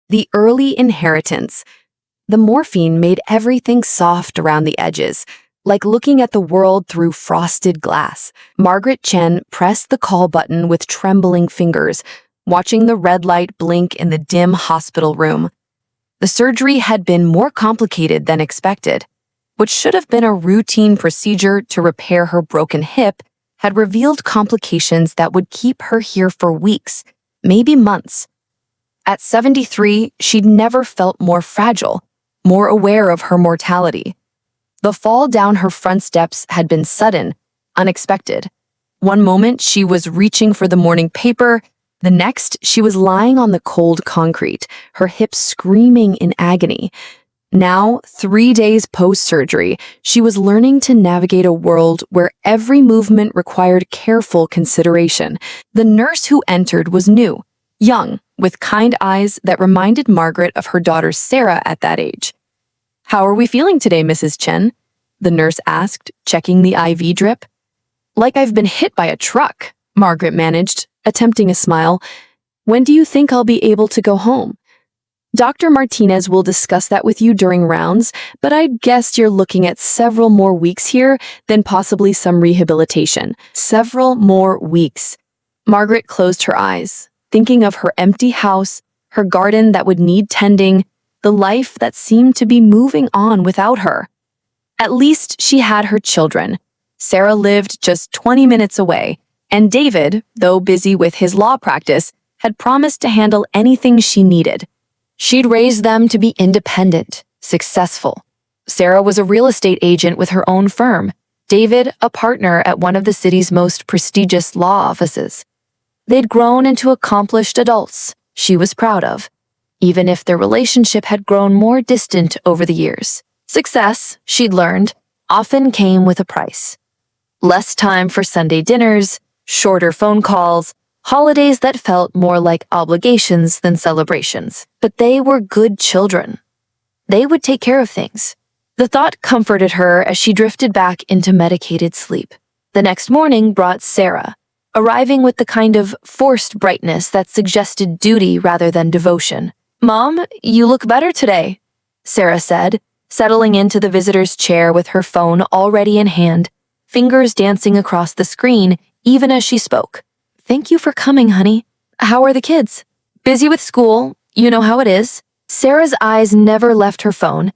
The early inheritance. The morphine made everything soft around the edges, like looking at the world through frosted glass. Margaret Chen pressed the call button with trembling fingers, watching the red light blink in the dim hospital room. The surgery had been more complicated than expected. What should have been a routine procedure to repair her broken hip had revealed complications that would keep her here for weeks, maybe months. At 73, she'd never felt more fragile, more aware of her mortality. The fall down her front steps had been sudden, unexpected. One moment she was reaching for the morning paper, the next she was lying on the cold concrete, her hips screaming in agony. Now, 3 days post-surgery, she was learning to navigate a world where every movement required careful consideration. The nurse who entered was new, young, with kind eyes that reminded Margaret of her daughter Sarah at that age. "How are we feeling today, Mrs. Chen?" the nurse asked, checking the IV drip. "Like I've been hit by a truck," Margaret managed, attempting a smile. "When do you think I'll be able to go home?" "Dr. Martinez will discuss that with you during rounds, but I'd guess you're looking at several more weeks here, then possibly some rehabilitation." Several more weeks. Margaret closed her eyes, thinking of her empty house, her garden that would need tending, the life that seemed to be moving on without her. At least she had her children. Sarah lived just 20 minutes away, and David, though busy with his law practice, had promised to handle anything she needed. She'd raised them to be independent, successful. Sarah was a real estate agent with her own firm, David a partner at one of the city's most prestigious law offices. They'd grown into accomplished adults she was proud of, even if their relationship had grown more distant over the years. Success, she'd learned, often came with a price. Less time for Sunday dinners, shorter phone calls, holidays that felt more like obligations than celebrations. But they were good children. They would take care of things. The thought comforted her as she drifted back into medicated sleep. The next morning brought Sarah, arriving with the kind of forced brightness that suggested duty rather than devotion. "Mom, you look better today," Sarah said, settling into the visitor's chair with her phone already in hand, fingers dancing across the screen even as she spoke. "Thank you for coming, honey. How are the kids?" "Busy with school. You know how it is." Sarah's eyes never left her phone.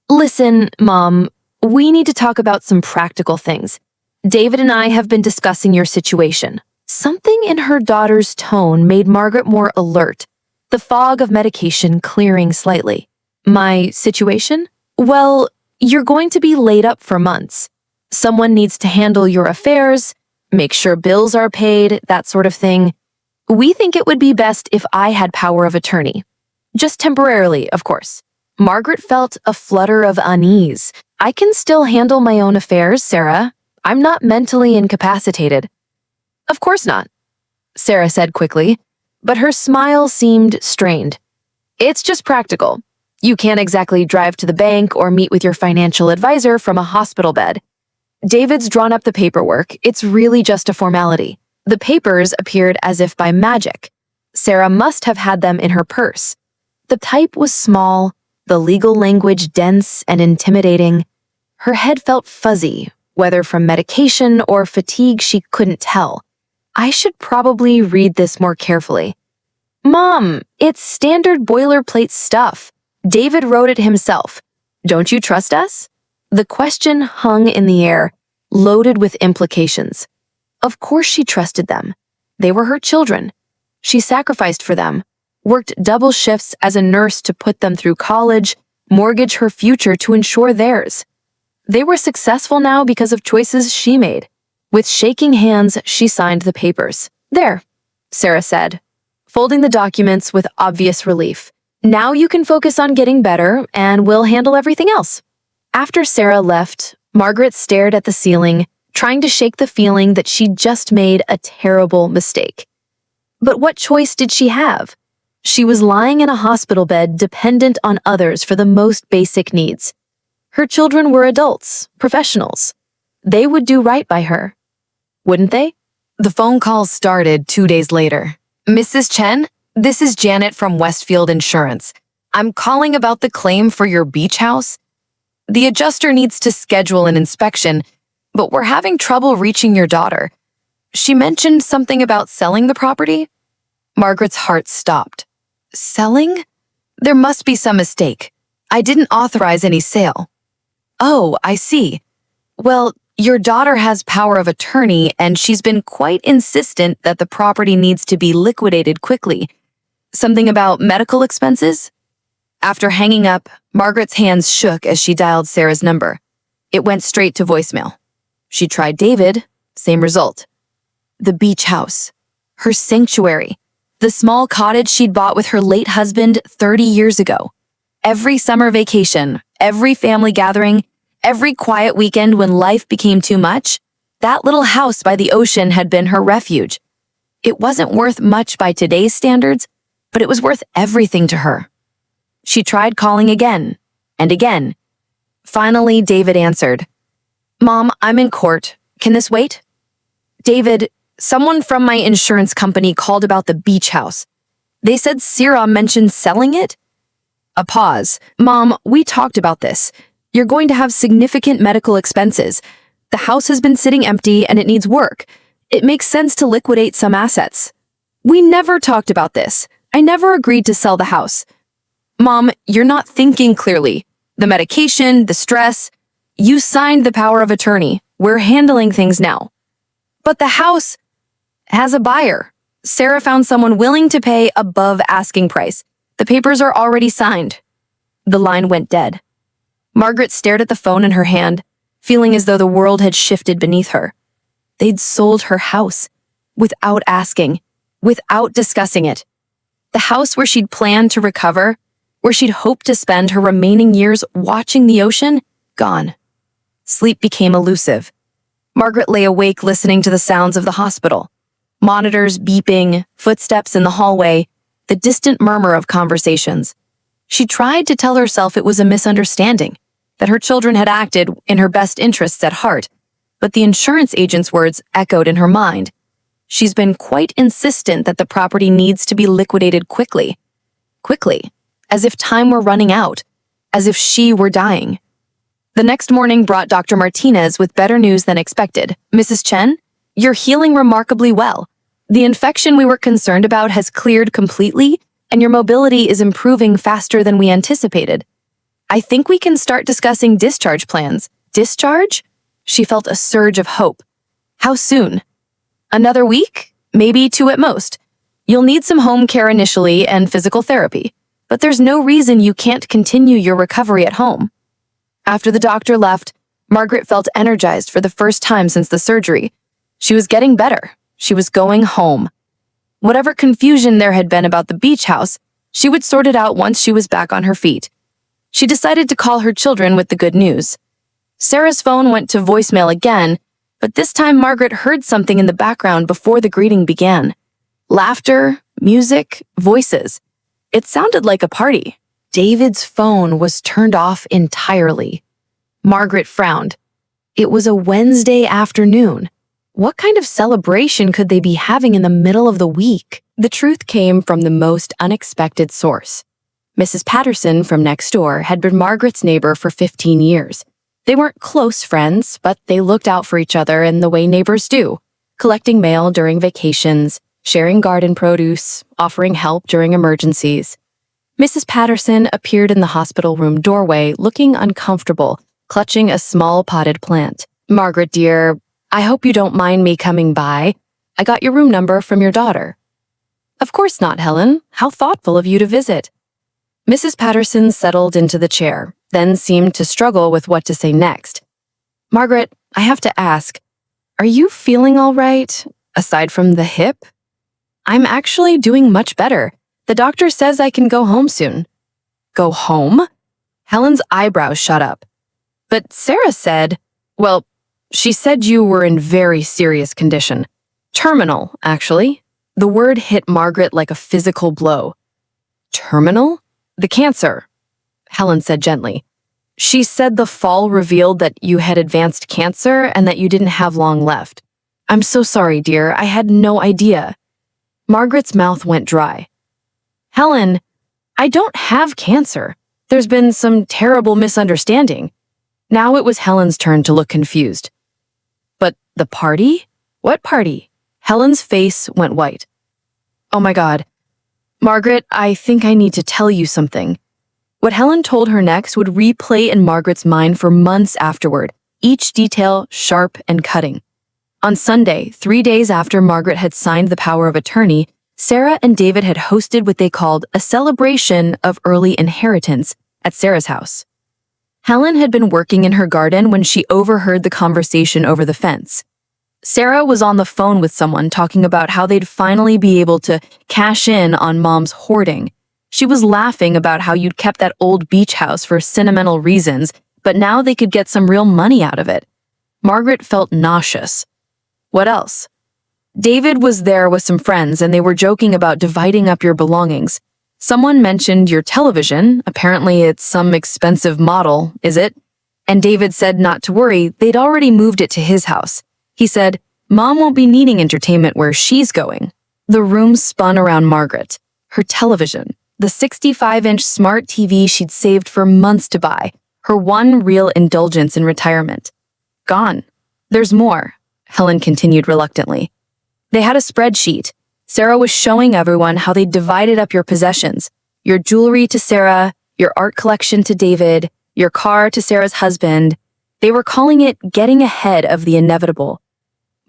"Listen, Mom, we need to talk about some practical things. David and I have been discussing your situation." Something in her daughter's tone made Margaret more alert, the fog of medication clearing slightly. "My situation? Well, you're going to be laid up for months. Someone needs to handle your affairs, make sure bills are paid, that sort of thing. We think it would be best if I had power of attorney. Just temporarily, of course." Margaret felt a flutter of unease. "I can still handle my own affairs, Sarah. I'm not mentally incapacitated." "Of course not," Sarah said quickly, but her smile seemed strained. "It's just practical. You can't exactly drive to the bank or meet with your financial advisor from a hospital bed. David's drawn up the paperwork. It's really just a formality." The papers appeared as if by magic. Sarah must have had them in her purse. The type was small, the legal language dense and intimidating. Her head felt fuzzy, whether from medication or fatigue she couldn't tell. "I should probably read this more carefully." "Mom, it's standard boilerplate stuff. David wrote it himself. Don't you trust us?" The question hung in the air, loaded with implications. Of course she trusted them. They were her children. She sacrificed for them, worked double shifts as a nurse to put them through college, mortgage her future to ensure theirs. They were successful now because of choices she made. With shaking hands, she signed the papers. "There," Sarah said, folding the documents with obvious relief. "Now you can focus on getting better, and we'll handle everything else." After Sarah left, Margaret stared at the ceiling, trying to shake the feeling that she'd just made a terrible mistake. But what choice did she have? She was lying in a hospital bed dependent on others for the most basic needs. Her children were adults, professionals. They would do right by her. Wouldn't they? The phone calls started 2 days later. "Mrs. Chen, This is Janet from Westfield Insurance. I'm calling about the claim for your beach house. The adjuster needs to schedule an inspection, but we're having trouble reaching your daughter. She mentioned something about selling the property. Margaret's heart stopped. Selling? There must be some mistake. I didn't authorize any sale. Oh, I see. Well, your daughter has power of attorney, and she's been quite insistent that the property needs to be liquidated quickly. Something about medical expenses? After hanging up, Margaret's hands shook as she dialed Sarah's number. It went straight to voicemail. She tried David, same result. The beach house, her sanctuary, the small cottage she'd bought with her late husband 30 years ago. Every summer vacation, every family gathering, every quiet weekend when life became too much, that little house by the ocean had been her refuge. It wasn't worth much by today's standards, but it was worth everything to her. She tried calling again and again. Finally, David answered. Mom, I'm in court. Can this wait? David, someone from my insurance company called about the beach house. They said Sarah mentioned selling it? A pause. Mom, we talked about this. You're going to have significant medical expenses. The house has been sitting empty and it needs work. It makes sense to liquidate some assets. We never talked about this. I never agreed to sell the house. Mom, you're not thinking clearly. The medication, the stress. You signed the power of attorney. We're handling things now. But the house has a buyer. Sarah found someone willing to pay above asking price. The papers are already signed. The line went dead. Margaret stared at the phone in her hand, feeling as though the world had shifted beneath her. They'd sold her house, without asking, without discussing it. The house where she'd planned to recover, where she'd hoped to spend her remaining years watching the ocean, gone. Sleep became elusive. Margaret lay awake listening to the sounds of the hospital. Monitors beeping, footsteps in the hallway, the distant murmur of conversations. She tried to tell herself it was a misunderstanding, that her children had acted in her best interests at heart, but the insurance agent's words echoed in her mind. She's been quite insistent that the property needs to be liquidated quickly. Quickly, as if time were running out, as if she were dying. The next morning brought Dr. Martinez with better news than expected. Mrs. Chen, you're healing remarkably well. The infection we were concerned about has cleared completely, and your mobility is improving faster than we anticipated. I think we can start discussing discharge plans. Discharge? She felt a surge of hope. How soon? Another week? Maybe 2 at most. You'll need some home care initially and physical therapy, but there's no reason you can't continue your recovery at home. After the doctor left, Margaret felt energized for the first time since the surgery. She was getting better. She was going home. Whatever confusion there had been about the beach house, she would sort it out once she was back on her feet. She decided to call her children with the good news. Sarah's phone went to voicemail again, but this time Margaret heard something in the background before the greeting began. Laughter, music, voices. It sounded like a party. David's phone was turned off entirely. Margaret frowned. It was a Wednesday afternoon. What kind of celebration could they be having in the middle of the week? The truth came from the most unexpected source. Mrs. Patterson from next door had been Margaret's neighbor for 15 years. They weren't close friends, but they looked out for each other in the way neighbors do, collecting mail during vacations, sharing garden produce, offering help during emergencies. Mrs. Patterson appeared in the hospital room doorway looking uncomfortable, clutching a small potted plant. Margaret, dear, I hope you don't mind me coming by. I got your room number from your daughter. Of course not, Helen. How thoughtful of you to visit. Mrs. Patterson settled into the chair, then seemed to struggle with what to say next. Margaret, I have to ask, are you feeling all right, aside from the hip? I'm actually doing much better. The doctor says I can go home soon. Go home? Helen's eyebrows shot up. But Sarah said, well, she said you were in very serious condition. Terminal, actually. The word hit Margaret like a physical blow. Terminal? The cancer, Helen said gently. She said the fall revealed that you had advanced cancer and that you didn't have long left. I'm so sorry, dear. I had no idea. Margaret's mouth went dry. Helen, I don't have cancer. There's been some terrible misunderstanding. Now it was Helen's turn to look confused. But the party? What party? Helen's face went white. Oh my God. Margaret, I think I need to tell you something. What Helen told her next would replay in Margaret's mind for months afterward, each detail sharp and cutting. On Sunday, 3 days after Margaret had signed the power of attorney, Sarah and David had hosted what they called a celebration of early inheritance at Sarah's house. Helen had been working in her garden when she overheard the conversation over the fence. Sarah was on the phone with someone talking about how they'd finally be able to cash in on Mom's hoarding. She was laughing about how you'd kept that old beach house for sentimental reasons, but now they could get some real money out of it. Margaret felt nauseous. What else? David was there with some friends and they were joking about dividing up your belongings. Someone mentioned your television. Apparently it's some expensive model, is it? And David said not to worry, they'd already moved it to his house. He said, Mom won't be needing entertainment where she's going. The room spun around Margaret. Her television, the 65-inch smart TV she'd saved for months to buy, her one real indulgence in retirement. Gone. There's more, Helen continued reluctantly. They had a spreadsheet. Sarah was showing everyone how they divided up your possessions. Your jewelry to Sarah, your art collection to David, your car to Sarah's husband. They were calling it getting ahead of the inevitable.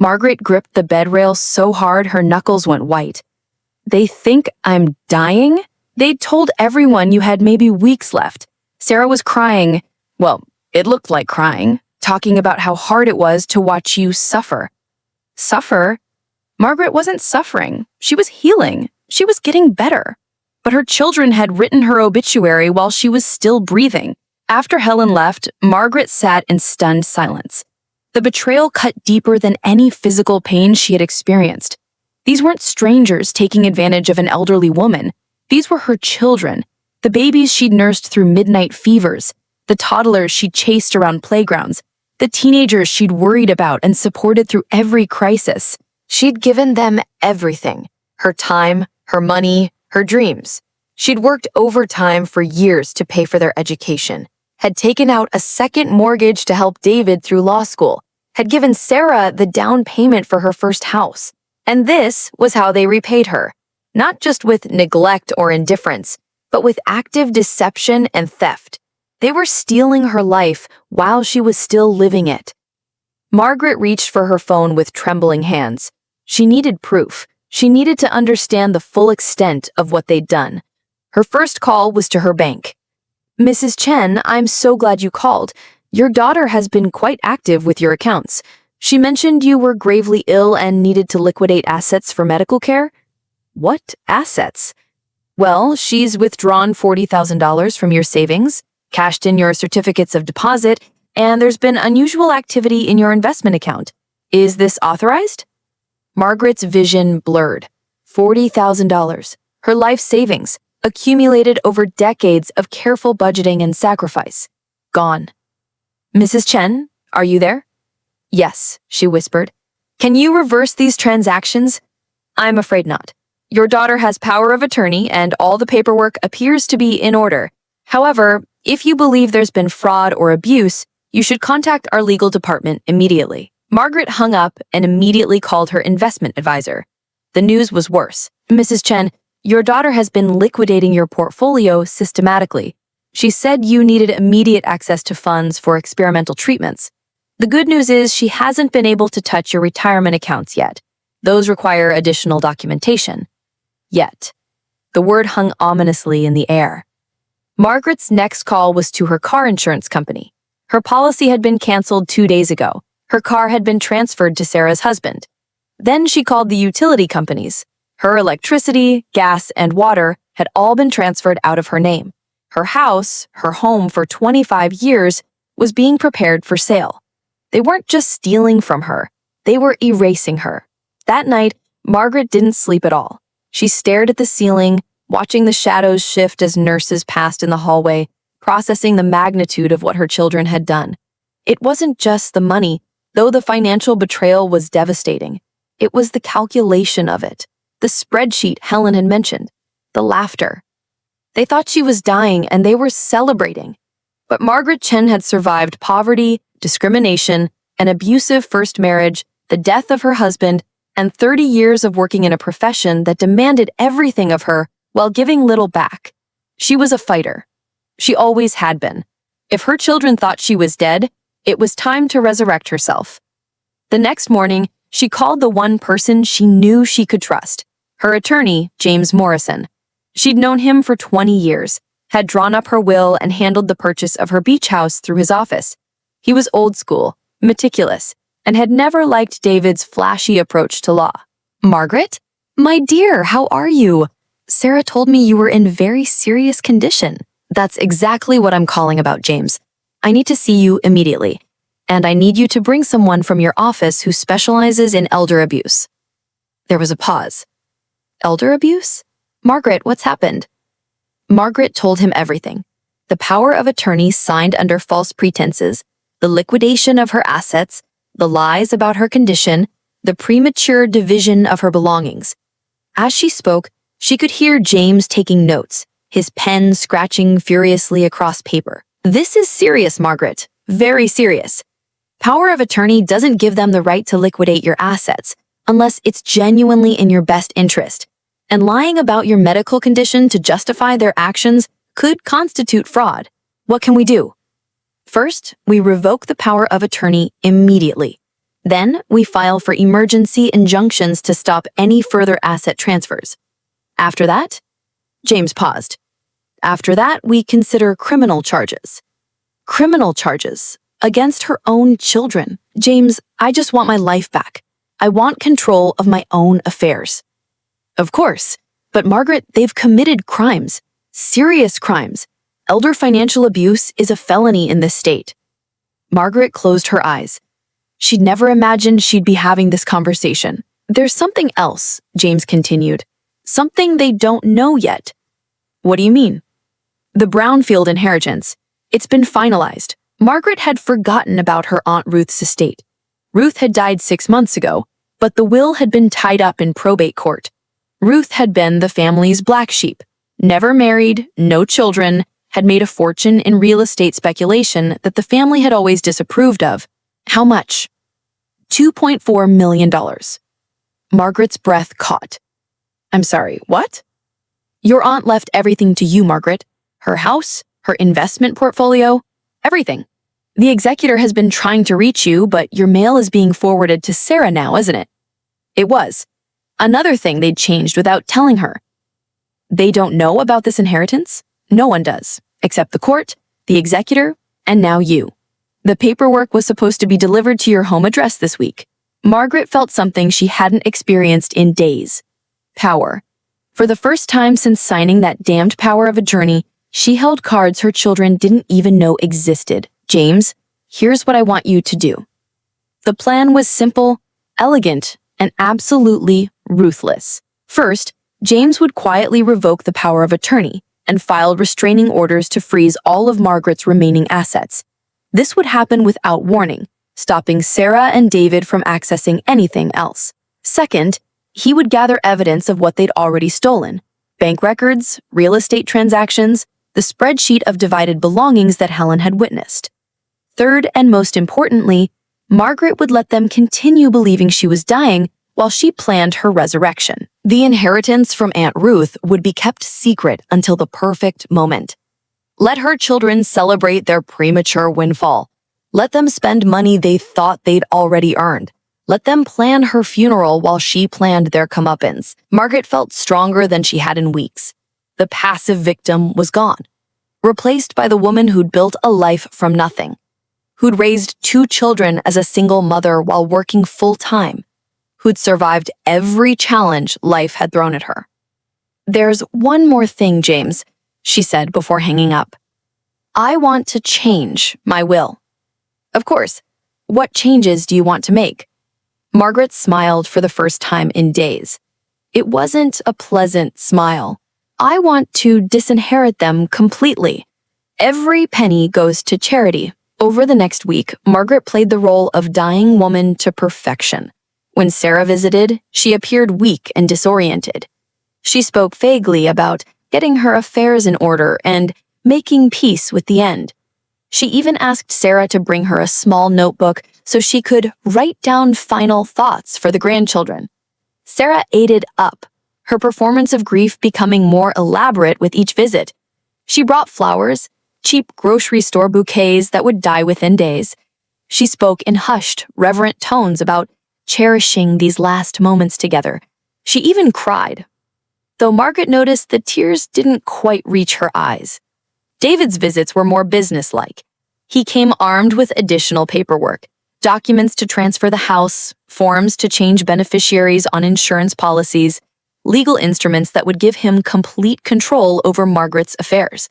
Margaret gripped the bed rail so hard her knuckles went white. They think I'm dying? They'd told everyone you had maybe weeks left. Sarah was crying. Well, it looked like crying, talking about how hard it was to watch you suffer. Suffer? Margaret wasn't suffering. She was healing. She was getting better. But her children had written her obituary while she was still breathing. After Helen left, Margaret sat in stunned silence. The betrayal cut deeper than any physical pain she had experienced. These weren't strangers taking advantage of an elderly woman. These were her children, the babies she'd nursed through midnight fevers, the toddlers she'd chased around playgrounds, the teenagers she'd worried about and supported through every crisis. She'd given them everything, her time, her money, her dreams. She'd worked overtime for years to pay for their education, had taken out a second mortgage to help David through law school, had given Sarah the down payment for her first house. And this was how they repaid her, not just with neglect or indifference, but with active deception and theft. They were stealing her life while she was still living it. Margaret reached for her phone with trembling hands. She needed proof. She needed to understand the full extent of what they'd done. Her first call was to her bank. Mrs. Chen, I'm so glad you called. Your daughter has been quite active with your accounts. She mentioned you were gravely ill and needed to liquidate assets for medical care. What assets? Well, she's withdrawn $40,000 from your savings, cashed in your certificates of deposit, and there's been unusual activity in your investment account. Is this authorized? Margaret's vision blurred. $40,000, her life savings, accumulated over decades of careful budgeting and sacrifice. Gone. Mrs. Chen, are you there? Yes, she whispered. Can you reverse these transactions? I'm afraid not. Your daughter has power of attorney and all the paperwork appears to be in order. However, if you believe there's been fraud or abuse, you should contact our legal department immediately. Margaret hung up and immediately called her investment advisor. The news was worse. Mrs. Chen, your daughter has been liquidating your portfolio systematically. She said you needed immediate access to funds for experimental treatments. The good news is she hasn't been able to touch your retirement accounts yet. Those require additional documentation. Yet. The word hung ominously in the air. Margaret's next call was to her car insurance company. Her policy had been canceled 2 days ago. Her car had been transferred to Sarah's husband. Then she called the utility companies. Her electricity, gas, and water had all been transferred out of her name. Her house, her home for 25 years, was being prepared for sale. They weren't just stealing from her. They were erasing her. That night, Margaret didn't sleep at all. She stared at the ceiling, watching the shadows shift as nurses passed in the hallway, processing the magnitude of what her children had done. It wasn't just the money, though the financial betrayal was devastating. It was the calculation of it, the spreadsheet Helen had mentioned, the laughter. They thought she was dying and they were celebrating. But Margaret Chen had survived poverty, discrimination, an abusive first marriage, the death of her husband, and 30 years of working in a profession that demanded everything of her while giving little back. She was a fighter. She always had been. If her children thought she was dead, it was time to resurrect herself. The next morning, she called the one person she knew she could trust, her attorney, James Morrison. She'd known him for 20 years, had drawn up her will and handled the purchase of her beach house through his office. He was old school, meticulous, and had never liked David's flashy approach to law. "Margaret? My dear, how are you? Sarah told me you were in very serious condition." "That's exactly what I'm calling about, James. I need to see you immediately, and I need you to bring someone from your office who specializes in elder abuse." There was a pause. "Elder abuse? Margaret, what's happened?" Margaret told him everything. The power of attorney signed under false pretenses, the liquidation of her assets, the lies about her condition, the premature division of her belongings. As she spoke, she could hear James taking notes, his pen scratching furiously across paper. "This is serious, Margaret. Very serious. Power of attorney doesn't give them the right to liquidate your assets unless it's genuinely in your best interest. And lying about your medical condition to justify their actions could constitute fraud. What can we do?" "First, we revoke the power of attorney immediately. Then, we file for emergency injunctions to stop any further asset transfers. After that," James paused. "After that, we consider criminal charges." "Criminal charges? Against her own children? James, I just want my life back. I want control of my own affairs." "Of course. But Margaret, they've committed crimes. Serious crimes. Elder financial abuse is a felony in this state." Margaret closed her eyes. She'd never imagined she'd be having this conversation. "There's something else," James continued. "Something they don't know yet." "What do you mean?" "The Brownfield inheritance. It's been finalized." Margaret had forgotten about her Aunt Ruth's estate. Ruth had died 6 months ago, but the will had been tied up in probate court. Ruth had been the family's black sheep. Never married, no children, had made a fortune in real estate speculation that the family had always disapproved of. How much? $2.4 million. Margaret's breath caught. "I'm sorry, what?" "Your aunt left everything to you, Margaret. Her house, her investment portfolio, everything. The executor has been trying to reach you, but your mail is being forwarded to Sarah now, isn't it?" It was. Another thing they'd changed without telling her. They don't know about this inheritance? No one does, except the court, the executor, and now you. The paperwork was supposed to be delivered to your home address this week. Margaret felt something she hadn't experienced in days. Power. For the first time since signing that damned power of attorney, she held cards her children didn't even know existed. "James, here's what I want you to do." The plan was simple, elegant, and absolutely ruthless. First, James would quietly revoke the power of attorney and filed restraining orders to freeze all of Margaret's remaining assets. This would happen without warning, stopping Sarah and David from accessing anything else. Second, he would gather evidence of what they'd already stolen: bank records, real estate transactions, the spreadsheet of divided belongings that Helen had witnessed. Third, and most importantly, Margaret would let them continue believing she was dying while she planned her resurrection. The inheritance from Aunt Ruth would be kept secret until the perfect moment. Let her children celebrate their premature windfall. Let them spend money they thought they'd already earned. Let them plan her funeral while she planned their comeuppance. Margaret felt stronger than she had in weeks. The passive victim was gone, replaced by the woman who'd built a life from nothing, who'd raised 2 children as a single mother while working full-time, who'd survived every challenge life had thrown at her. "There's one more thing, James," she said before hanging up. "I want to change my will." "Of course. What changes do you want to make?" Margaret smiled for the first time in days. It wasn't a pleasant smile. "I want to disinherit them completely. Every penny goes to charity." Over the next week, Margaret played the role of dying woman to perfection. When Sarah visited, she appeared weak and disoriented. She spoke vaguely about getting her affairs in order and making peace with the end. She even asked Sarah to bring her a small notebook so she could write down final thoughts for the grandchildren. Sarah ate it up, her performance of grief becoming more elaborate with each visit. She brought flowers, cheap grocery store bouquets that would die within days. She spoke in hushed, reverent tones about cherishing these last moments together. She even cried, though Margaret noticed the tears didn't quite reach her eyes. David's visits were more businesslike. He came armed with additional paperwork, documents to transfer the house, forms to change beneficiaries on insurance policies, legal instruments that would give him complete control over Margaret's affairs.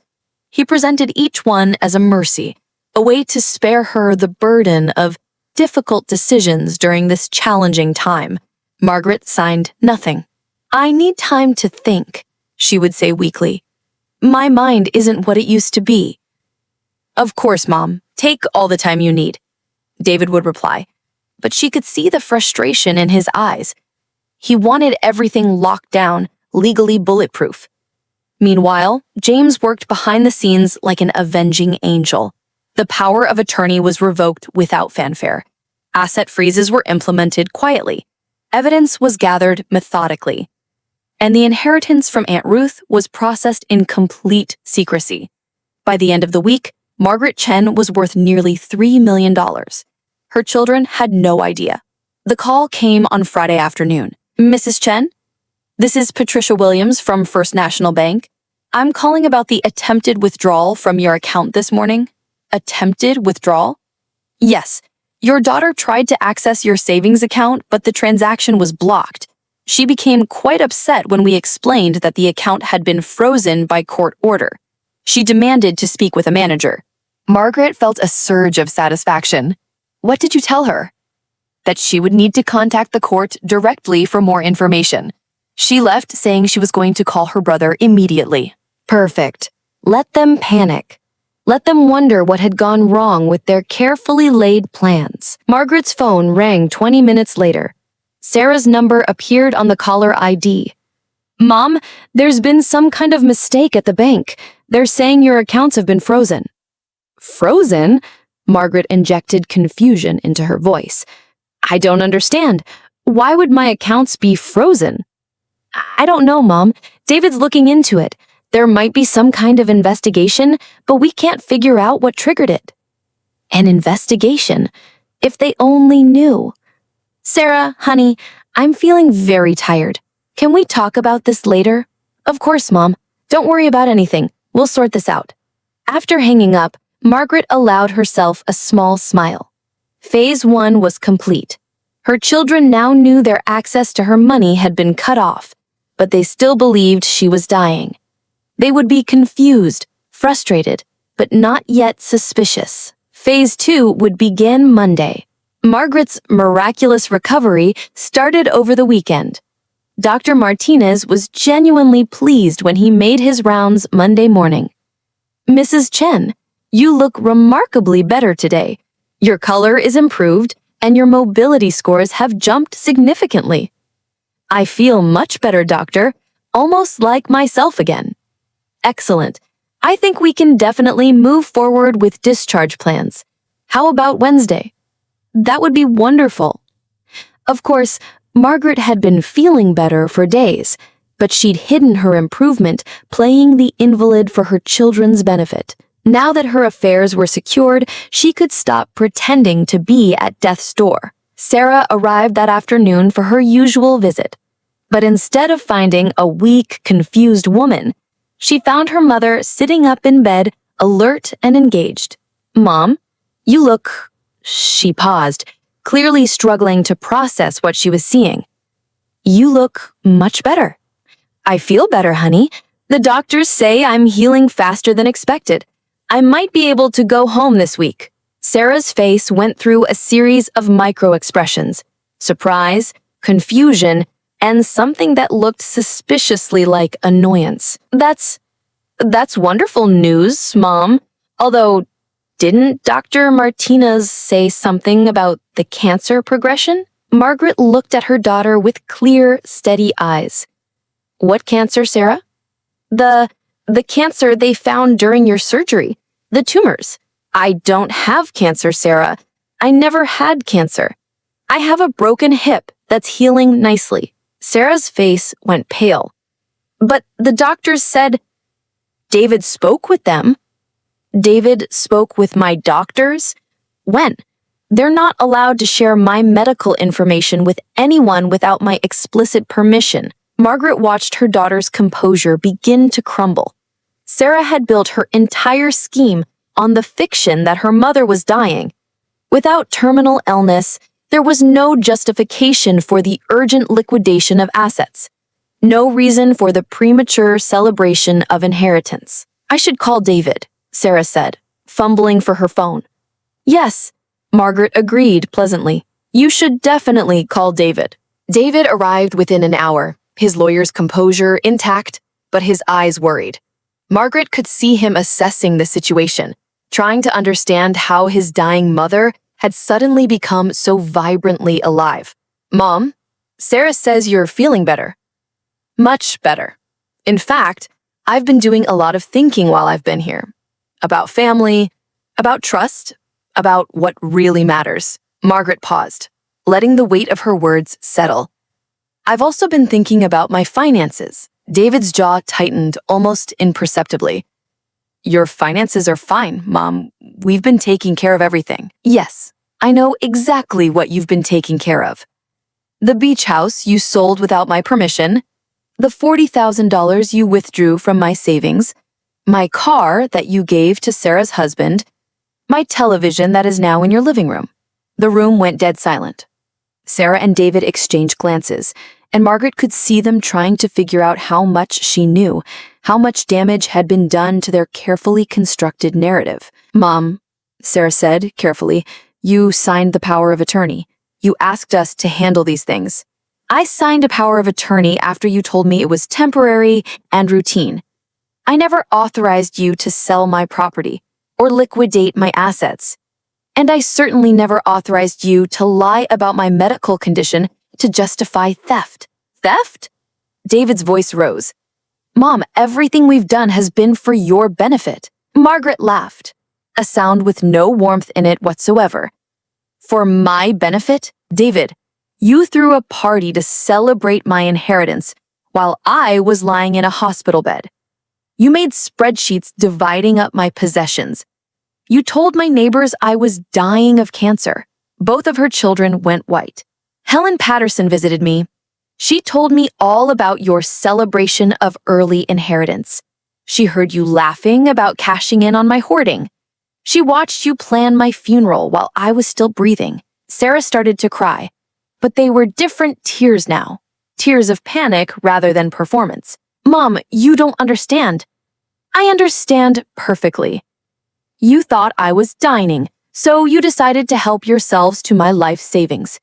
He presented each one as a mercy, a way to spare her the burden of difficult decisions during this challenging time. Margaret signed nothing. "I need time to think," she would say weakly. "My mind isn't what it used to be." "Of course, Mom. Take all the time you need," David would reply, but she could see the frustration in his eyes. He wanted everything locked down, legally bulletproof. Meanwhile, James worked behind the scenes like an avenging angel. The power of attorney was revoked without fanfare. Asset freezes were implemented quietly. Evidence was gathered methodically. And the inheritance from Aunt Ruth was processed in complete secrecy. By the end of the week, Margaret Chen was worth nearly $3 million. Her children had no idea. The call came on Friday afternoon. "Mrs. Chen? This is Patricia Williams from First National Bank. I'm calling about the attempted withdrawal from your account this morning." "Attempted withdrawal?" "Yes. Your daughter tried to access your savings account, but the transaction was blocked. She became quite upset when we explained that the account had been frozen by court order. She demanded to speak with a manager." Margaret felt a surge of satisfaction. "What did you tell her?" "That she would need to contact the court directly for more information. She left saying she was going to call her brother immediately." Perfect. Let them panic. Let them wonder what had gone wrong with their carefully laid plans. Margaret's phone rang 20 minutes later. Sarah's number appeared on the caller ID. "Mom, there's been some kind of mistake at the bank. They're saying your accounts have been frozen." "Frozen?" Margaret injected confusion into her voice. "I don't understand. Why would my accounts be frozen?" "I don't know, Mom. David's looking into it. There might be some kind of investigation, but we can't figure out what triggered it." An investigation? If they only knew. "Sarah, honey, I'm feeling very tired. Can we talk about this later?" "Of course, Mom. Don't worry about anything. We'll sort this out." After hanging up, Margaret allowed herself a small smile. Phase 1 was complete. Her children now knew their access to her money had been cut off, but they still believed she was dying. They would be confused, frustrated, but not yet suspicious. Phase 2 would begin Monday. Margaret's miraculous recovery started over the weekend. Dr. Martinez was genuinely pleased when he made his rounds Monday morning. "Mrs. Chen, you look remarkably better today. Your color is improved, and your mobility scores have jumped significantly." "I feel much better, doctor, almost like myself again." "Excellent. I think we can definitely move forward with discharge plans. How about Wednesday?" "That would be wonderful." Of course, Margaret had been feeling better for days, but she'd hidden her improvement, playing the invalid for her children's benefit. Now that her affairs were secured, she could stop pretending to be at death's door. Sarah arrived that afternoon for her usual visit. But instead of finding a weak, confused woman, she found her mother sitting up in bed, alert and engaged. "Mom, you look..." She paused, clearly struggling to process what she was seeing. "You look much better." "I feel better, honey. The doctors say I'm healing faster than expected. I might be able to go home this week." Sarah's face went through a series of micro-expressions: surprise, confusion, and something that looked suspiciously like annoyance. That's wonderful news, Mom. Although, didn't Dr. Martinez say something about the cancer progression?" Margaret looked at her daughter with clear, steady eyes. What cancer, Sarah? The cancer they found during your surgery. The tumors. I don't have cancer, Sarah. I never had cancer. I have a broken hip that's healing nicely. Sarah's face went pale. But the doctors said, David spoke with them. David spoke with my doctors? When? They're not allowed to share my medical information with anyone without my explicit permission. Margaret watched her daughter's composure begin to crumble. Sarah had built her entire scheme on the fiction that her mother was dying. Without terminal illness, there was no justification for the urgent liquidation of assets. No reason for the premature celebration of inheritance. I should call David, Sarah said, fumbling for her phone. Yes, Margaret agreed pleasantly. You should definitely call David. David arrived within an hour, his lawyer's composure intact, but his eyes worried. Margaret could see him assessing the situation, trying to understand how his dying mother had suddenly become so vibrantly alive. Mom, Sarah says you're feeling better. Much better. In fact, I've been doing a lot of thinking while I've been here. About family, about trust, about what really matters. Margaret paused, letting the weight of her words settle. I've also been thinking about my finances. David's jaw tightened almost imperceptibly. Your finances are fine, Mom. We've been taking care of everything. Yes, I know exactly what you've been taking care of. The beach house you sold without my permission, the $40,000 you withdrew from my savings, my car that you gave to Sarah's husband, my television that is now in your living room. The room went dead silent. Sarah and David exchanged glances, and Margaret could see them trying to figure out how much she knew, how much damage had been done to their carefully constructed narrative. Mom, Sarah said carefully, you signed the power of attorney. You asked us to handle these things. I signed a power of attorney after you told me it was temporary and routine. I never authorized you to sell my property or liquidate my assets. And I certainly never authorized you to lie about my medical condition to justify theft. Theft? David's voice rose. Mom, everything we've done has been for your benefit. Margaret laughed, a sound with no warmth in it whatsoever. For my benefit? David, you threw a party to celebrate my inheritance while I was lying in a hospital bed. You made spreadsheets dividing up my possessions. You told my neighbors I was dying of cancer. Both of her children went white. Helen Patterson visited me. She told me all about your celebration of early inheritance. She heard you laughing about cashing in on my hoarding. She watched you plan my funeral while I was still breathing. Sarah started to cry, but they were different tears now. Tears of panic rather than performance. Mom, you don't understand. I understand perfectly. You thought I was dying, so you decided to help yourselves to my life savings.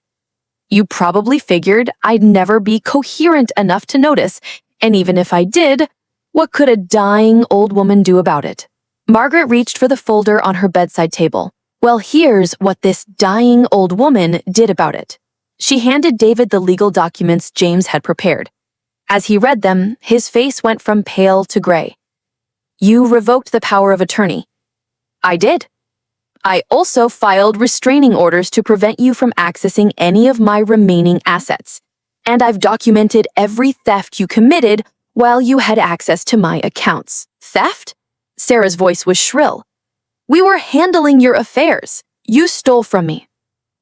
You probably figured I'd never be coherent enough to notice, and even if I did, what could a dying old woman do about it? Margaret reached for the folder on her bedside table. Well, here's what this dying old woman did about it. She handed David the legal documents James had prepared. As he read them, his face went from pale to gray. You revoked the power of attorney. I did. I also filed restraining orders to prevent you from accessing any of my remaining assets. And I've documented every theft you committed while you had access to my accounts. Theft? Sarah's voice was shrill. We were handling your affairs. You stole from me.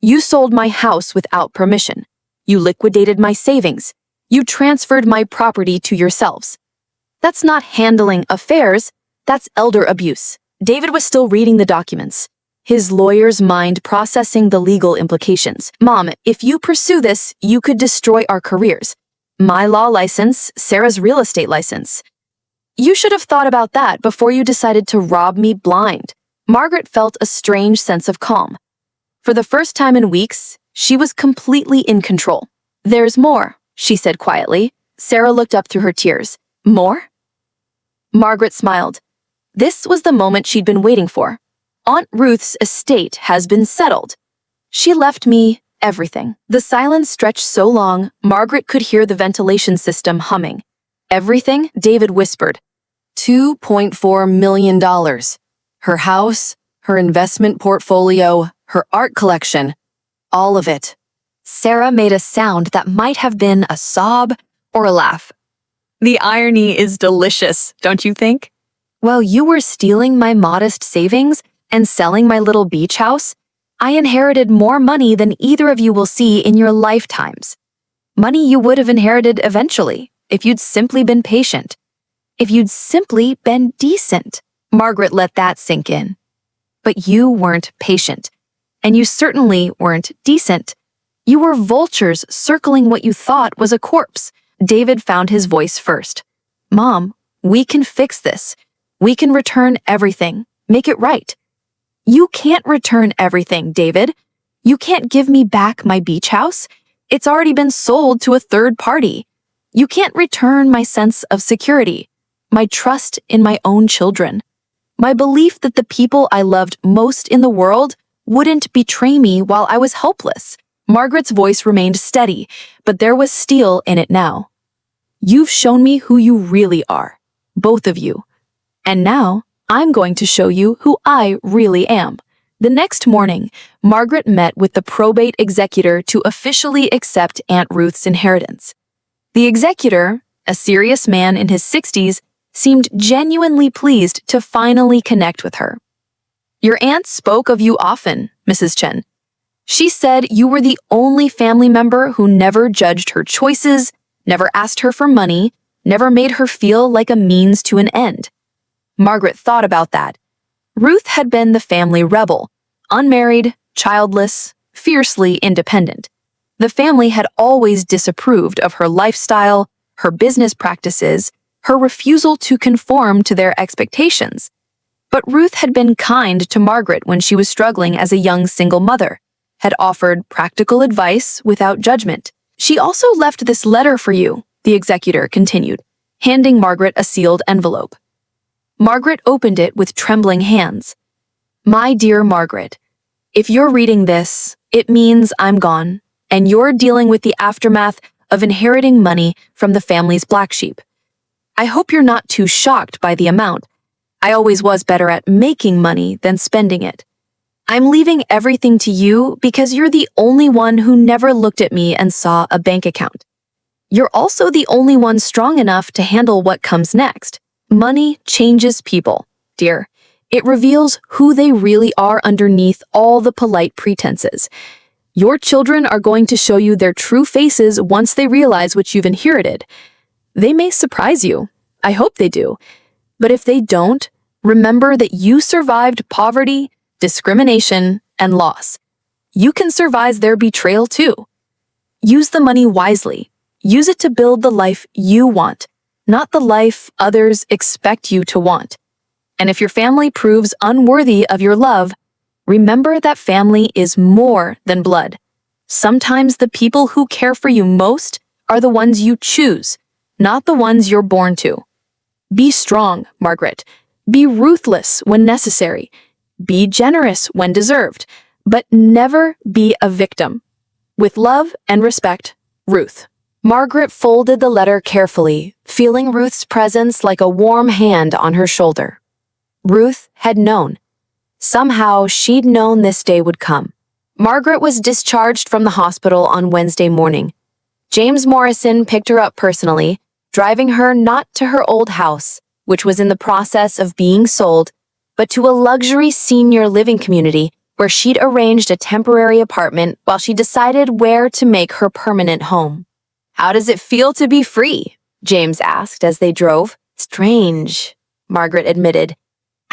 You sold my house without permission. You liquidated my savings. You transferred my property to yourselves. That's not handling affairs. That's elder abuse. David was still reading the documents, his lawyer's mind processing the legal implications. Mom, if you pursue this, you could destroy our careers. My law license, Sarah's real estate license. You should have thought about that before you decided to rob me blind. Margaret felt a strange sense of calm. For the first time in weeks, she was completely in control. There's more, she said quietly. Sarah looked up through her tears. More? Margaret smiled. This was the moment she'd been waiting for. Aunt Ruth's estate has been settled. She left me everything. The silence stretched so long, Margaret could hear the ventilation system humming. Everything? David whispered. $2.4 million. Her house, her investment portfolio, her art collection. All of it. Sarah made a sound that might have been a sob or a laugh. The irony is delicious, don't you think? While you were stealing my modest savings and selling my little beach house, I inherited more money than either of you will see in your lifetimes. Money you would have inherited eventually, if you'd simply been patient. If you'd simply been decent. Margaret let that sink in. But you weren't patient. And you certainly weren't decent. You were vultures circling what you thought was a corpse. David found his voice first. Mom, we can fix this. We can return everything. Make it right. You can't return everything, David. You can't give me back my beach house. It's already been sold to a third party. You can't return my sense of security, my trust in my own children, my belief that the people I loved most in the world wouldn't betray me while I was helpless. Margaret's voice remained steady, but there was steel in it now. You've shown me who you really are, both of you. And now, I'm going to show you who I really am. The next morning, Margaret met with the probate executor to officially accept Aunt Ruth's inheritance. The executor, a serious man in his 60s, seemed genuinely pleased to finally connect with her. Your aunt spoke of you often, Mrs. Chen. She said you were the only family member who never judged her choices, never asked her for money, never made her feel like a means to an end. Margaret thought about that. Ruth had been the family rebel, unmarried, childless, fiercely independent. The family had always disapproved of her lifestyle, her business practices, her refusal to conform to their expectations. But Ruth had been kind to Margaret when she was struggling as a young single mother, had offered practical advice without judgment. She also left this letter for you, the executor continued, handing Margaret a sealed envelope. Margaret opened it with trembling hands. My dear Margaret, if you're reading this, it means I'm gone, and you're dealing with the aftermath of inheriting money from the family's black sheep. I hope you're not too shocked by the amount. I always was better at making money than spending it. I'm leaving everything to you because you're the only one who never looked at me and saw a bank account. You're also the only one strong enough to handle what comes next. Money changes people, dear. It reveals who they really are underneath all the polite pretenses. Your children are going to show you their true faces once they realize what you've inherited. They may surprise you. I hope they do. But if they don't, remember that you survived poverty, discrimination, and loss. You can survive their betrayal too. Use the money wisely. Use it to build the life you want, not the life others expect you to want. And if your family proves unworthy of your love, remember that family is more than blood. Sometimes the people who care for you most are the ones you choose, not the ones you're born to. Be strong, Margaret. Be ruthless when necessary. Be generous when deserved, but never be a victim. With love and respect, Ruth. Margaret folded the letter carefully, feeling Ruth's presence like a warm hand on her shoulder. Ruth had known. Somehow, she'd known this day would come. Margaret was discharged from the hospital on Wednesday morning. James Morrison picked her up personally, driving her not to her old house, which was in the process of being sold, but to a luxury senior living community where she'd arranged a temporary apartment while she decided where to make her permanent home. How does it feel to be free? James asked as they drove. Strange, Margaret admitted.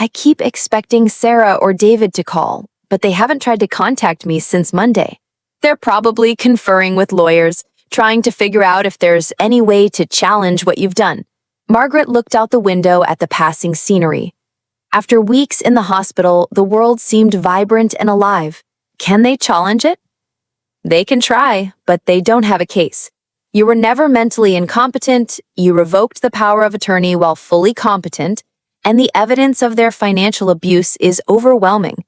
I keep expecting Sarah or David to call, but they haven't tried to contact me since Monday. They're probably conferring with lawyers, trying to figure out if there's any way to challenge what you've done. Margaret looked out the window at the passing scenery. After weeks in the hospital, the world seemed vibrant and alive. Can they challenge it? They can try, but they don't have a case. You were never mentally incompetent, you revoked the power of attorney while fully competent, and the evidence of their financial abuse is overwhelming.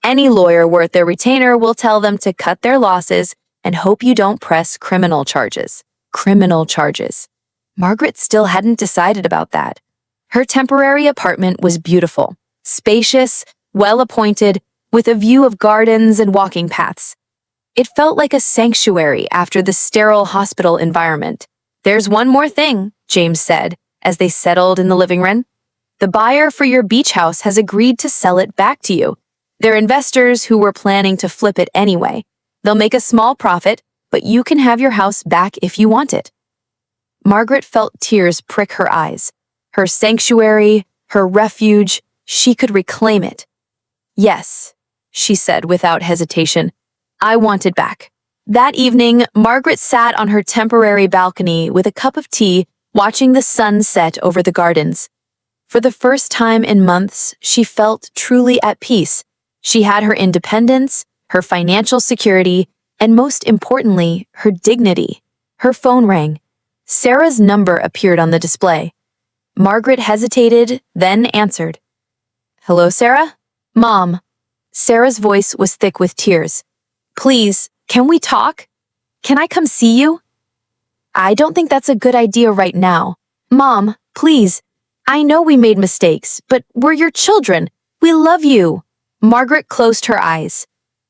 Any lawyer worth their retainer will tell them to cut their losses and hope you don't press criminal charges. Criminal charges. Margaret still hadn't decided about that. Her temporary apartment was beautiful, spacious, well-appointed, with a view of gardens and walking paths. It felt like a sanctuary after the sterile hospital environment. "There's one more thing," James said, as they settled in the living room. "The buyer for your beach house has agreed to sell it back to you. They're investors who were planning to flip it anyway. They'll make a small profit, but you can have your house back if you want it." Margaret felt tears prick her eyes. Her sanctuary, her refuge, she could reclaim it. "Yes," she said without hesitation. "I want it back." That evening, Margaret sat on her temporary balcony with a cup of tea, watching the sun set over the gardens. For the first time in months, she felt truly at peace. She had her independence, her financial security, and most importantly, her dignity. Her phone rang. Sarah's number appeared on the display. Margaret hesitated, then answered. "Hello, Sarah?" "Mom." Sarah's voice was thick with tears. "Please, can we talk? Can I come see you?" "I don't think that's a good idea right now. Mom, please. I know we made mistakes, but we're your children. We love you." Margaret closed her eyes.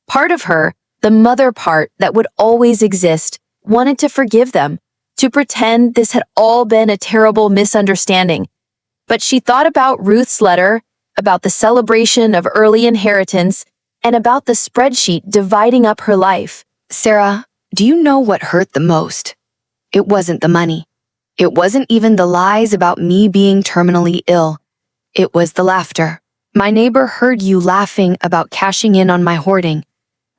Part of her, the mother part that would always exist, wanted to forgive them, to pretend this had all been a terrible misunderstanding. But she thought about Ruth's letter, about the celebration of early inheritance, and about the spreadsheet dividing up her life. "Sarah, do you know what hurt the most? It wasn't the money. It wasn't even the lies about me being terminally ill. It was the laughter. My neighbor heard you laughing about cashing in on my hoarding,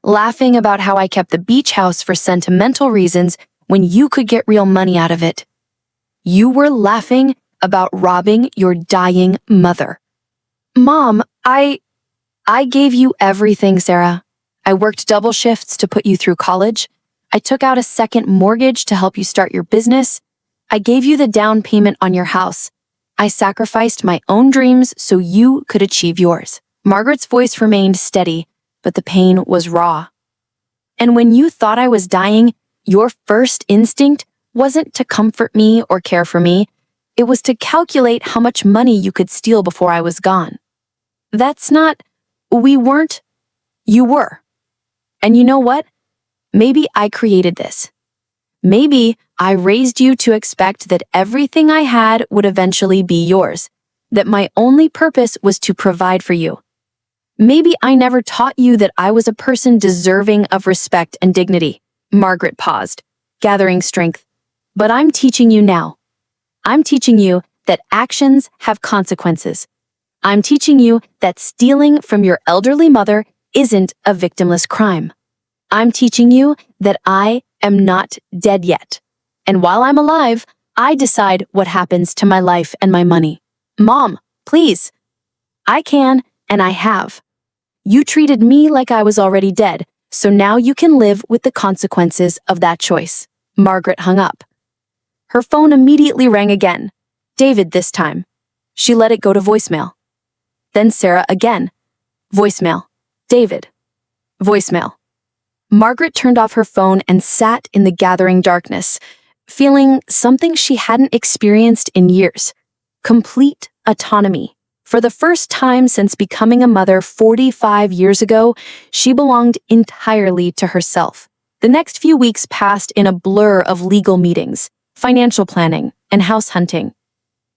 laughing about how I kept the beach house for sentimental reasons when you could get real money out of it. You were laughing about robbing your dying mother." "Mom, I gave you everything, Sarah. I worked double shifts to put you through college. I took out a second mortgage to help you start your business. I gave you the down payment on your house. I sacrificed my own dreams so you could achieve yours." Margaret's voice remained steady, but the pain was raw. "And when you thought I was dying, your first instinct wasn't to comfort me or care for me. It was to calculate how much money you could steal before I was gone. That's not... We weren't... You were. And you know what? Maybe I created this. Maybe I raised you to expect that everything I had would eventually be yours, that my only purpose was to provide for you. Maybe I never taught you that I was a person deserving of respect and dignity." Margaret paused, gathering strength. "But I'm teaching you now. I'm teaching you that actions have consequences. I'm teaching you that stealing from your elderly mother isn't a victimless crime. I'm teaching you that I am not dead yet. And while I'm alive, I decide what happens to my life and my money. Mom, please. I can, and I have. You treated me like I was already dead, so now you can live with the consequences of that choice." Margaret hung up. Her phone immediately rang again. David this time. She let it go to voicemail. Then Sarah again. Voicemail. David. Voicemail. Margaret turned off her phone and sat in the gathering darkness, feeling something she hadn't experienced in years. Complete autonomy. For the first time since becoming a mother 45 years ago, she belonged entirely to herself. The next few weeks passed in a blur of legal meetings, financial planning, and house hunting.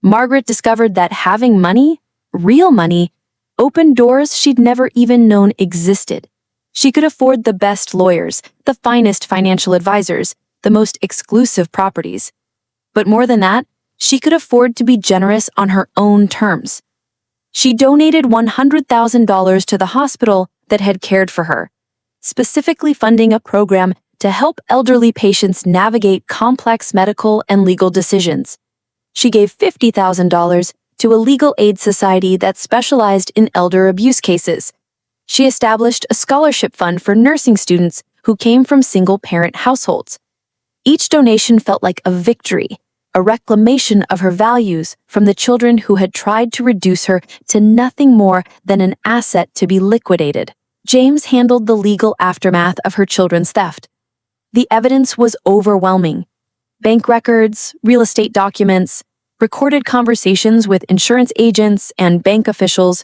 Margaret discovered that having money, real money, opened doors she'd never even known existed. She could afford the best lawyers, the finest financial advisors, the most exclusive properties. But more than that, she could afford to be generous on her own terms. She donated $100,000 to the hospital that had cared for her, specifically funding a program to help elderly patients navigate complex medical and legal decisions. She gave $50,000 to a legal aid society that specialized in elder abuse cases. She established a scholarship fund for nursing students who came from single-parent households. Each donation felt like a victory, a reclamation of her values from the children who had tried to reduce her to nothing more than an asset to be liquidated. James handled the legal aftermath of her children's theft. The evidence was overwhelming. Bank records, real estate documents, recorded conversations with insurance agents and bank officials.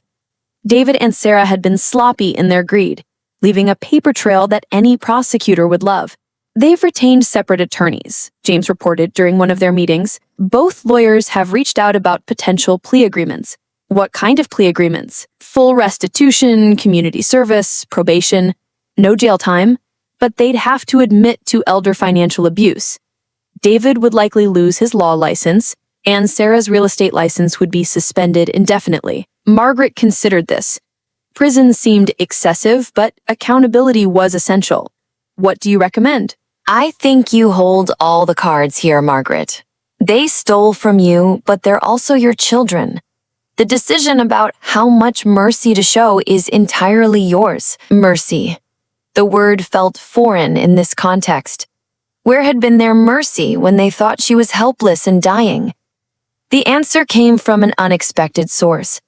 David and Sarah had been sloppy in their greed, leaving a paper trail that any prosecutor would love. They've retained separate attorneys, James reported during one of their meetings. Both lawyers have reached out about potential plea agreements. What kind of plea agreements? Full restitution, community service, probation, no jail time, but they'd have to admit to elder financial abuse. David would likely lose his law license, and Sarah's real estate license would be suspended indefinitely. Margaret considered this. Prison seemed excessive, but accountability was essential. What do you recommend? I think you hold all the cards here, Margaret. They stole from you, but they're also your children. The decision about how much mercy to show is entirely yours. Mercy. The word felt foreign in this context. Where had been their mercy when they thought she was helpless and dying? The answer came from an unexpected source.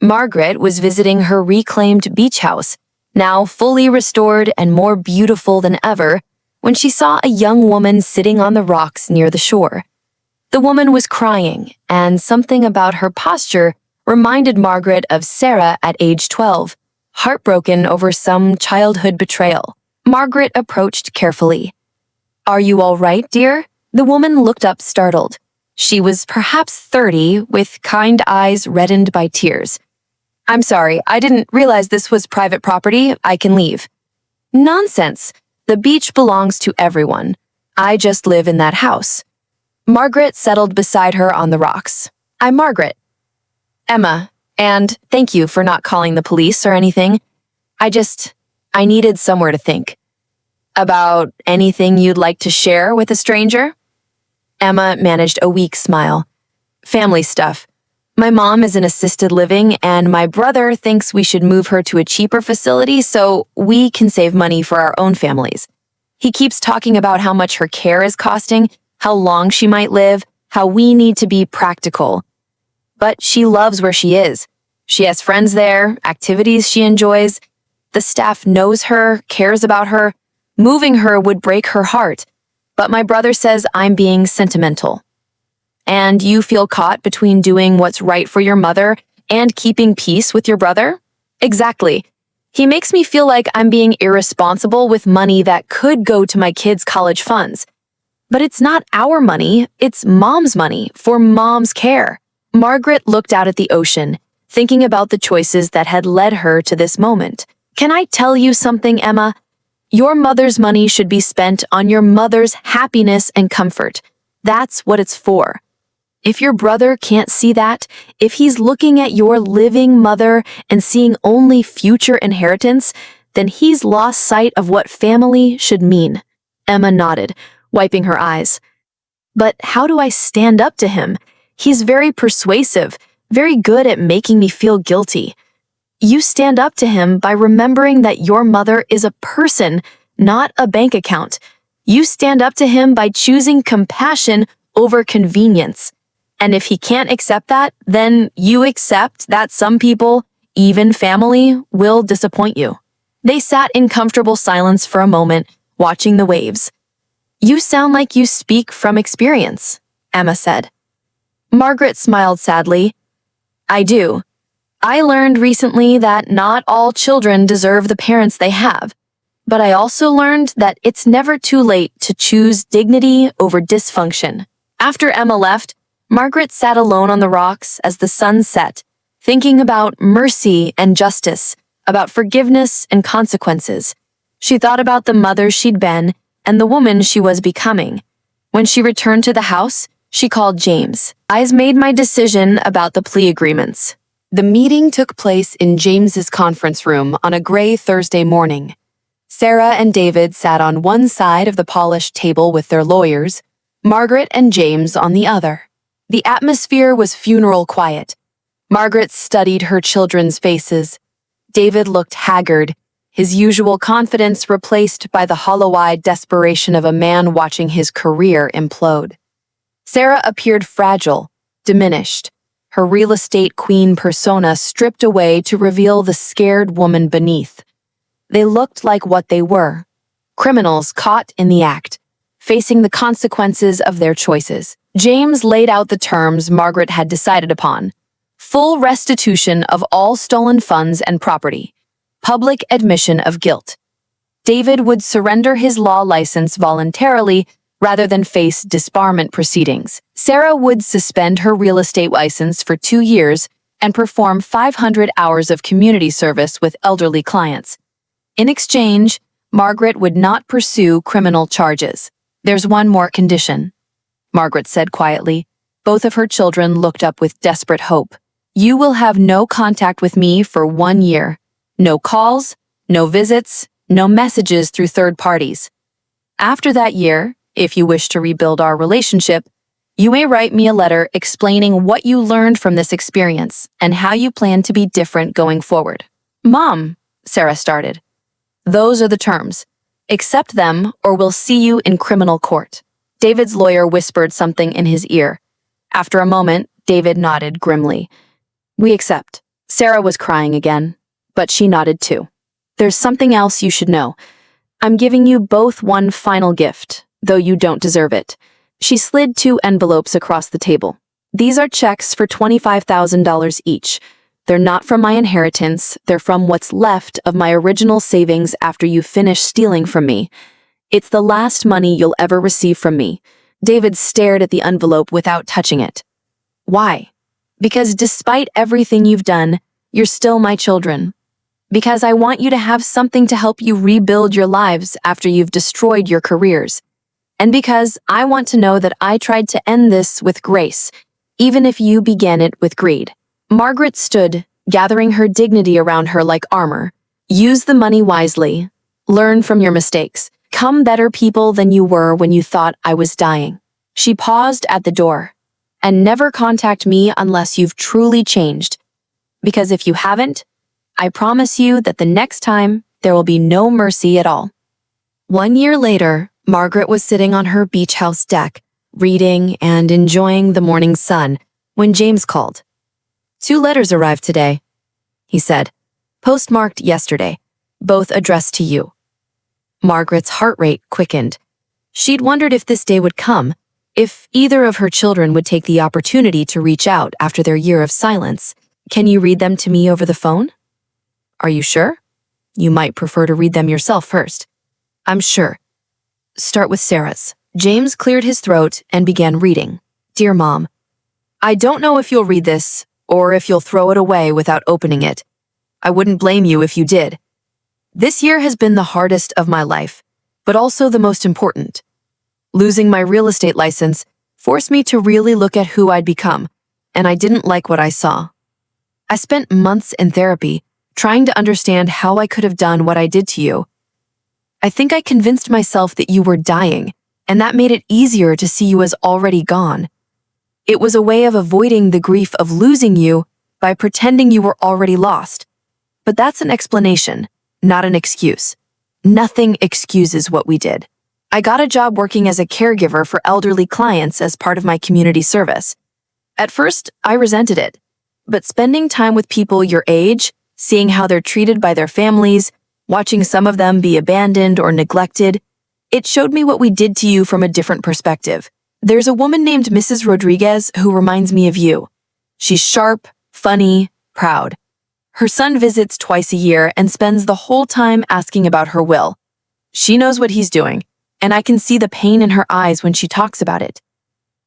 Margaret was visiting her reclaimed beach house, now fully restored and more beautiful than ever, when she saw a young woman sitting on the rocks near the shore. The woman was crying, and something about her posture reminded Margaret of Sarah at age 12, heartbroken over some childhood betrayal. Margaret approached carefully. "Are you all right, dear?" The woman looked up startled. She was perhaps 30, with kind eyes reddened by tears. "I'm sorry, I didn't realize this was private property. I can leave." "Nonsense. The beach belongs to everyone. I just live in that house." Margaret settled beside her on the rocks. "I'm Margaret. Emma, and thank you for not calling the police or anything. I needed somewhere to think." "About anything you'd like to share with a stranger?" Emma managed a weak smile. "Family stuff. My mom is in assisted living, and my brother thinks we should move her to a cheaper facility so we can save money for our own families. He keeps talking about how much her care is costing, how long she might live, how we need to be practical. But she loves where she is. She has friends there, activities she enjoys. The staff knows her, cares about her. Moving her would break her heart. But my brother says I'm being sentimental." "And you feel caught between doing what's right for your mother and keeping peace with your brother?" "Exactly. He makes me feel like I'm being irresponsible with money that could go to my kids' college funds. But it's not our money, it's Mom's money for Mom's care." Margaret looked out at the ocean, thinking about the choices that had led her to this moment. "Can I tell you something, Emma? Your mother's money should be spent on your mother's happiness and comfort. That's what it's for. If your brother can't see that, if he's looking at your living mother and seeing only future inheritance, then he's lost sight of what family should mean." Emma nodded, wiping her eyes. "But how do I stand up to him? He's very persuasive, very good at making me feel guilty." "You stand up to him by remembering that your mother is a person, not a bank account. You stand up to him by choosing compassion over convenience. And if he can't accept that, then you accept that some people, even family, will disappoint you." They sat in comfortable silence for a moment, watching the waves. "You sound like you speak from experience," Emma said. Margaret smiled sadly. "I do. I learned recently that not all children deserve the parents they have. But I also learned that it's never too late to choose dignity over dysfunction." After Emma left, Margaret sat alone on the rocks as the sun set, thinking about mercy and justice, about forgiveness and consequences. She thought about the mother she'd been and the woman she was becoming. When she returned to the house, she called James. "I've made my decision about the plea agreements." The meeting took place in James's conference room on a gray Thursday morning. Sarah and David sat on one side of the polished table with their lawyers, Margaret and James on the other. The atmosphere was funeral quiet. Margaret studied her children's faces. David looked haggard, his usual confidence replaced by the hollow-eyed desperation of a man watching his career implode. Sarah appeared fragile, diminished, her real estate queen persona stripped away to reveal the scared woman beneath. They looked like what they were, criminals caught in the act, facing the consequences of their choices. James laid out the terms Margaret had decided upon: full restitution of all stolen funds and property, public admission of guilt. David would surrender his law license voluntarily rather than face disbarment proceedings. Sarah would suspend her real estate license for 2 years and perform 500 hours of community service with elderly clients. In exchange, Margaret would not pursue criminal charges. "There's one more condition," Margaret said quietly. Both of her children looked up with desperate hope. "You will have no contact with me for 1 year. No calls, no visits, no messages through third parties. After that year, if you wish to rebuild our relationship, you may write me a letter explaining what you learned from this experience and how you plan to be different going forward." "Mom," Sarah started. "Those are the terms. Accept them or we'll see you in criminal court." David's lawyer whispered something in his ear. After a moment, David nodded grimly. "We accept." Sarah was crying again, but she nodded too. "There's something else you should know. I'm giving you both one final gift, though you don't deserve it." She slid 2 envelopes across the table. "These are checks for $25,000 each. They're not from my inheritance, they're from what's left of my original savings after you finish stealing from me. It's the last money you'll ever receive from me." David stared at the envelope without touching it. "Why?" "Because despite everything you've done, you're still my children. Because I want you to have something to help you rebuild your lives after you've destroyed your careers. And because I want to know that I tried to end this with grace, even if you began it with greed." Margaret stood, gathering her dignity around her like armor. "Use the money wisely. Learn from your mistakes. Come better people than you were when you thought I was dying." She paused at the door. "And never contact me unless you've truly changed. Because if you haven't, I promise you that the next time there will be no mercy at all." 1 year later, Margaret was sitting on her beach house deck, reading and enjoying the morning sun, when James called. "2 letters arrived today," he said, "postmarked yesterday, both addressed to you." Margaret's heart rate quickened. She'd wondered if this day would come, if either of her children would take the opportunity to reach out after their year of silence. "Can you read them to me over the phone?" "Are you sure? You might prefer to read them yourself first." "I'm sure. Start with Sarah's." James cleared his throat and began reading. "Dear Mom, I don't know if you'll read this or if you'll throw it away without opening it. I wouldn't blame you if you did. This year has been the hardest of my life, but also the most important. Losing my real estate license forced me to really look at who I'd become, and I didn't like what I saw. I spent months in therapy trying to understand how I could have done what I did to you. I think I convinced myself that you were dying, and that made it easier to see you as already gone. It was a way of avoiding the grief of losing you by pretending you were already lost. But that's an explanation, not an excuse. Nothing excuses what we did. I got a job working as a caregiver for elderly clients as part of my community service. At first, I resented it, but spending time with people your age, seeing how they're treated by their families, watching some of them be abandoned or neglected, it showed me what we did to you from a different perspective. There's a woman named Mrs. Rodriguez who reminds me of you. She's sharp, funny, proud. Her son visits twice a year and spends the whole time asking about her will. She knows what he's doing, and I can see the pain in her eyes when she talks about it.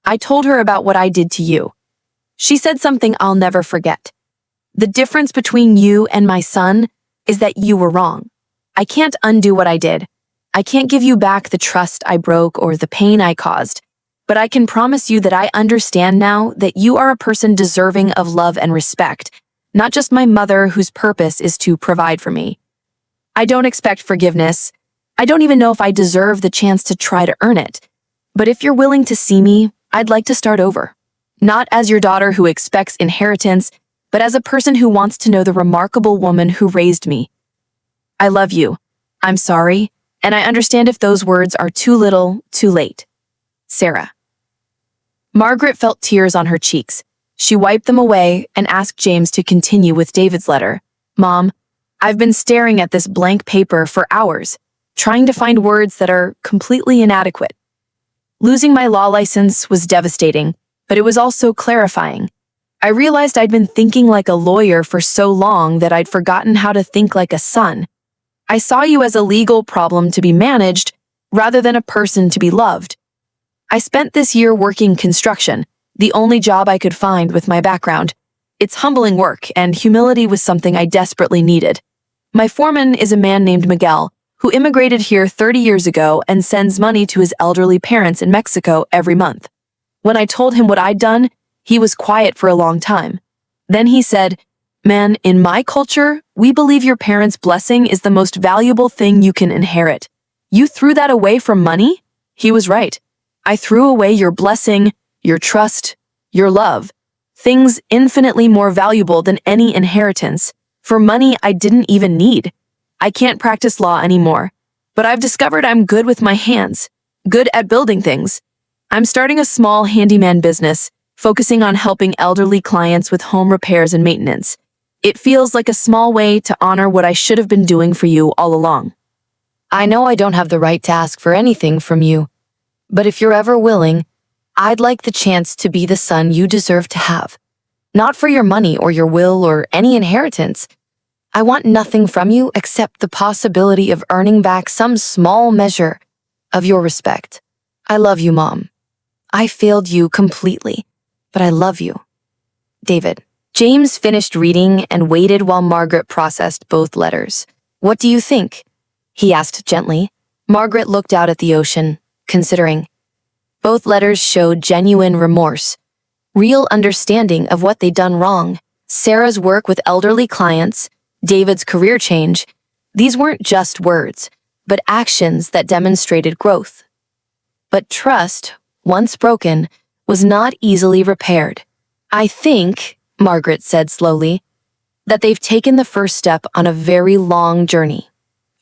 I told her about what I did to you. She said something I'll never forget. The difference between you and my son is that you were wrong. I can't undo what I did. I can't give you back the trust I broke or the pain I caused, but I can promise you that I understand now that you are a person deserving of love and respect, not just my mother whose purpose is to provide for me. I don't expect forgiveness. I don't even know if I deserve the chance to try to earn it. But if you're willing to see me, I'd like to start over. Not as your daughter who expects inheritance, but as a person who wants to know the remarkable woman who raised me. I love you. I'm sorry, and I understand if those words are too little, too late. Sarah." Margaret felt tears on her cheeks. She wiped them away and asked James to continue with David's letter. "Mom, I've been staring at this blank paper for hours, trying to find words that are completely inadequate. Losing my law license was devastating, but it was also clarifying. I realized I'd been thinking like a lawyer for so long that I'd forgotten how to think like a son. I saw you as a legal problem to be managed rather than a person to be loved. I spent this year working construction, the only job I could find with my background. It's humbling work, and humility was something I desperately needed. My foreman is a man named Miguel, who immigrated here 30 years ago and sends money to his elderly parents in Mexico every month. When I told him what I'd done, he was quiet for a long time. Then he said, "Man, in my culture, we believe your parents' blessing is the most valuable thing you can inherit. You threw that away for money?" He was right. I threw away your blessing, your trust, your love, things infinitely more valuable than any inheritance, for money I didn't even need. I can't practice law anymore, but I've discovered I'm good with my hands, good at building things. I'm starting a small handyman business, focusing on helping elderly clients with home repairs and maintenance. It feels like a small way to honor what I should have been doing for you all along. I know I don't have the right to ask for anything from you, but if you're ever willing, I'd like the chance to be the son you deserve to have. Not for your money or your will or any inheritance. I want nothing from you except the possibility of earning back some small measure of your respect. I love you, Mom. I failed you completely, but I love you. David. James finished reading and waited while Margaret processed both letters. "What do you think?" he asked gently. Margaret looked out at the ocean, considering. Both letters showed genuine remorse, real understanding of what they'd done wrong. Sarah's work with elderly clients, David's career change, these weren't just words, but actions that demonstrated growth. But trust, once broken, was not easily repaired. "I think," Margaret said slowly, "that they've taken the first step on a very long journey.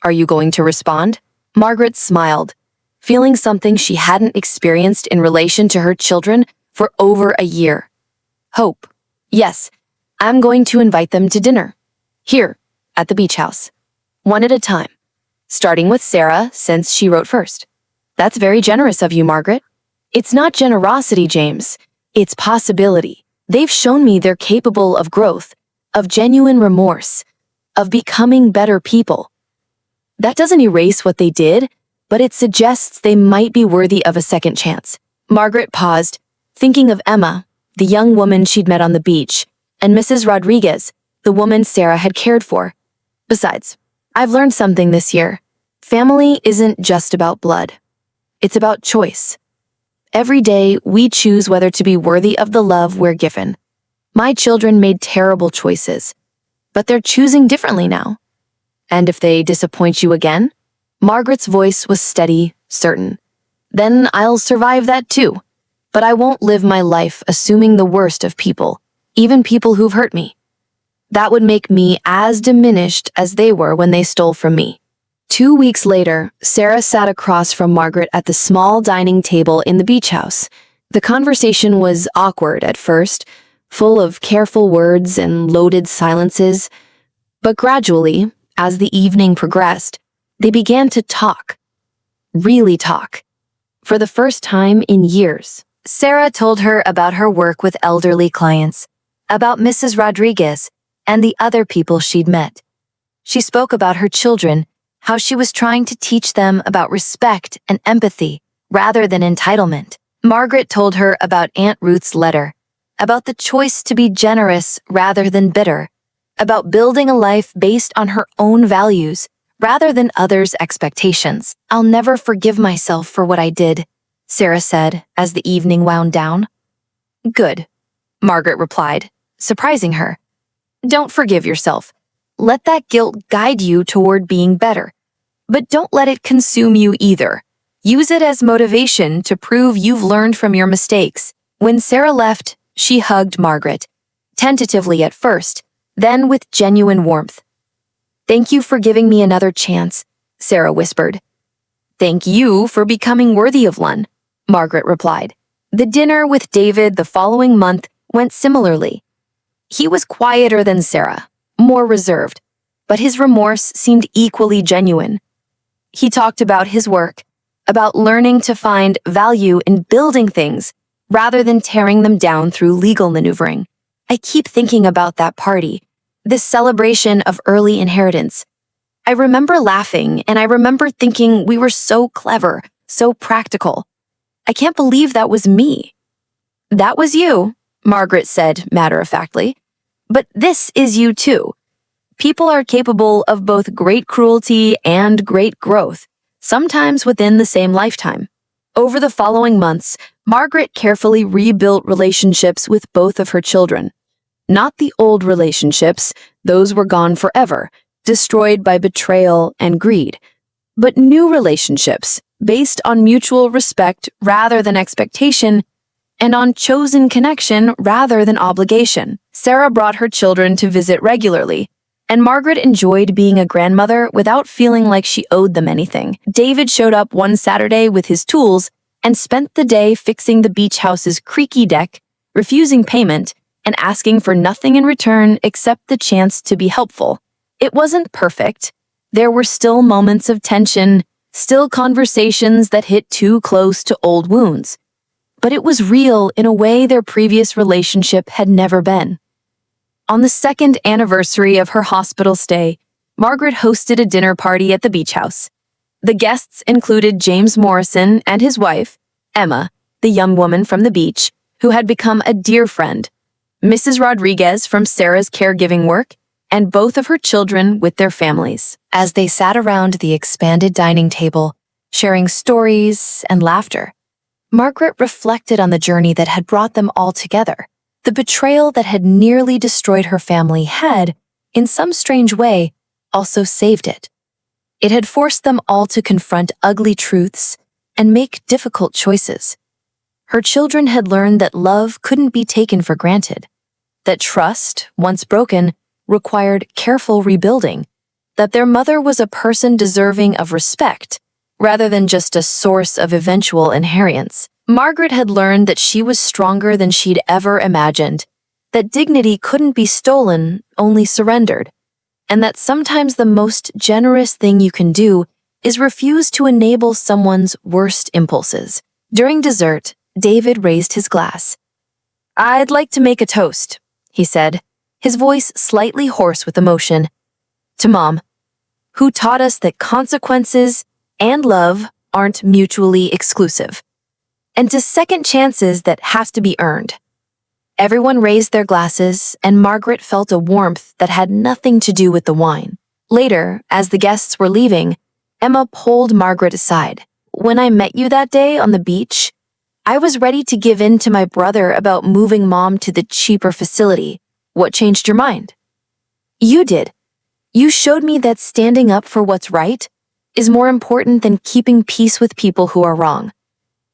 Are you going to respond?" Margaret smiled, feeling something she hadn't experienced in relation to her children for over a year. Hope. "Yes, I'm going to invite them to dinner. Here, at the beach house. One at a time. Starting with Sarah, since she wrote first." "That's very generous of you, Margaret." "It's not generosity, James. It's possibility. They've shown me they're capable of growth, of genuine remorse, of becoming better people. That doesn't erase what they did, but it suggests they might be worthy of a second chance." Margaret paused, thinking of Emma, the young woman she'd met on the beach, and Mrs. Rodriguez, the woman Sarah had cared for. "Besides, I've learned something this year. Family isn't just about blood. It's about choice. Every day, we choose whether to be worthy of the love we're given. My children made terrible choices, but they're choosing differently now. And if they disappoint you again?" Margaret's voice was steady, certain. "Then I'll survive that too. But I won't live my life assuming the worst of people, even people who've hurt me. That would make me as diminished as they were when they stole from me." 2 weeks later, Sarah sat across from Margaret at the small dining table in the beach house. The conversation was awkward at first, full of careful words and loaded silences. But gradually, as the evening progressed, they began to talk. Really talk. For the first time in years. Sarah told her about her work with elderly clients, about Mrs. Rodriguez, and the other people she'd met. She spoke about her children, how she was trying to teach them about respect and empathy rather than entitlement. Margaret told her about Aunt Ruth's letter, about the choice to be generous rather than bitter, about building a life based on her own values rather than others' expectations. "I'll never forgive myself for what I did," Sarah said as the evening wound down. "Good," Margaret replied, surprising her. "Don't forgive yourself. Let that guilt guide you toward being better. But don't let it consume you either. Use it as motivation to prove you've learned from your mistakes." When Sarah left, she hugged Margaret, tentatively at first, then with genuine warmth. "Thank you for giving me another chance," Sarah whispered. "Thank you for becoming worthy of one," Margaret replied. The dinner with David the following month went similarly. He was quieter than Sarah, more reserved, but his remorse seemed equally genuine. He talked about his work, about learning to find value in building things rather than tearing them down through legal maneuvering. I keep thinking about that party, this celebration of early inheritance. I remember laughing, and I remember thinking we were so clever, so practical. I can't believe that was me. That was you, Margaret said matter-of-factly. But this is you too. People are capable of both great cruelty and great growth, sometimes within the same lifetime. Over the following months, Margaret carefully rebuilt relationships with both of her children. Not the old relationships, those were gone forever, destroyed by betrayal and greed, but new relationships based on mutual respect rather than expectation and on chosen connection rather than obligation. Sarah brought her children to visit regularly, and Margaret enjoyed being a grandmother without feeling like she owed them anything. David showed up one Saturday with his tools and spent the day fixing the beach house's creaky deck, refusing payment, and asking for nothing in return except the chance to be helpful. It wasn't perfect. There were still moments of tension, still conversations that hit too close to old wounds. But it was real in a way their previous relationship had never been. On the second anniversary of her hospital stay, Margaret hosted a dinner party at the beach house. The guests included James Morrison and his wife, Emma, the young woman from the beach, who had become a dear friend, Mrs. Rodriguez from Sarah's caregiving work, and both of her children with their families. As they sat around the expanded dining table, sharing stories and laughter, Margaret reflected on the journey that had brought them all together. The betrayal that had nearly destroyed her family had, in some strange way, also saved it. It had forced them all to confront ugly truths and make difficult choices. Her children had learned that love couldn't be taken for granted, that trust, once broken, required careful rebuilding, that their mother was a person deserving of respect, rather than just a source of eventual inheritance. Margaret had learned that she was stronger than she'd ever imagined, that dignity couldn't be stolen, only surrendered, and that sometimes the most generous thing you can do is refuse to enable someone's worst impulses. During dessert, David raised his glass. "I'd like to make a toast," he said, his voice slightly hoarse with emotion, "to Mom, who taught us that consequences and love aren't mutually exclusive, and to second chances that have to be earned." Everyone raised their glasses, and Margaret felt a warmth that had nothing to do with the wine. Later, as the guests were leaving, Emma pulled Margaret aside. "When I met you that day on the beach, I was ready to give in to my brother about moving Mom to the cheaper facility. What changed your mind?" "You did. You showed me that standing up for what's right is more important than keeping peace with people who are wrong.